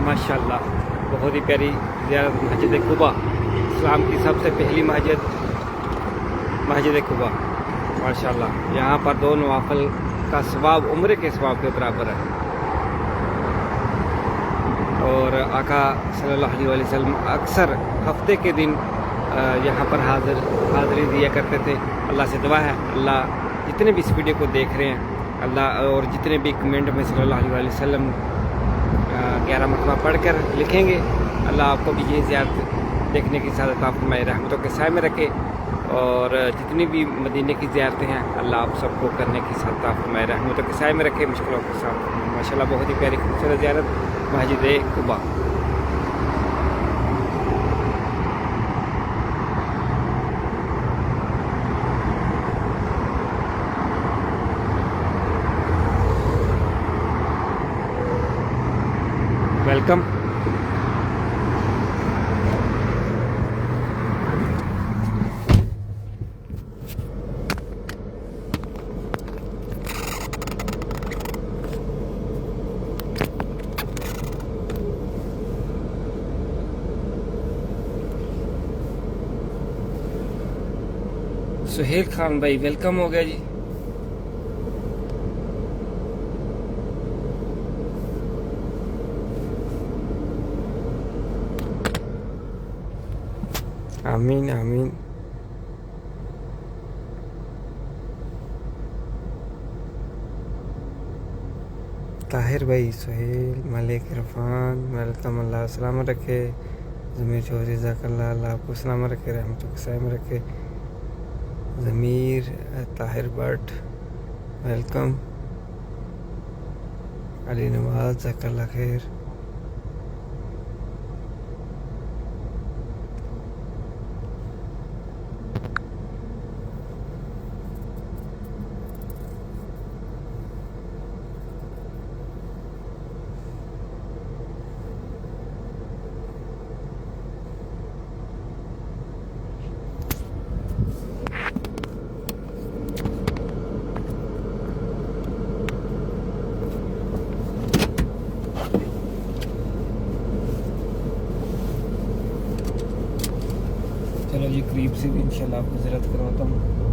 माशाल्लाह बहुत ही प्यारी ज़ियारत मस्जिद कुबा, इस्लाम की सबसे पहली मस्जिद कुबा। माशाल्लाह यहाँ पर 2 नवाफिल का सवाब उम्र के सवाब के बराबर है। और आका सल्लल्लाहु अलैहि वसल्लम अक्सर हफ्ते के दिन यहाँ पर हाज़िरी दिया करते थे। अल्लाह से दुआ है, अल्लाह जितने भी इस वीडियो को देख रहे हैं, अल्लाह और जितने भी कमेंट में सल्लल्लाहु अलैहि वसल्लम 11 मरतबा पढ़कर लिखेंगे, अल्लाह आपको भी ये ज़ियारत देखने की सादत आप फरमाए, रहमतों के साए में रखे। और जितनी भी मदीने की ज़ियारतें हैं, अल्लाह आप सबको करने की सादत आप फरमाए, रहमतों के साए में रखे, मुश्किलों के साथ। माशाल्लाह बहुत ही प्यारी खूबसूरत ज़ियारत मस्जिद कुबा। वेलकम। सुहेल खान भाई वेलकम हो गया जी। आमीन आमीन। ताहिर भाई, सुहेल, मलिक, इरफान वेलकम, अल्लाह सलामत रखे। ज़मीर चौधरी ज़ाकल्ला, अल्लाह आपको सलामत रखे, रहमतों के साए में रखे। ज़मीर, ताहिर भट्ट वेलकम। अली नवाज ज़ाकल्ला खैर। चलो ये करीब से भी इंशाल्लाह आपको ज़ियारत करवाता हूँ।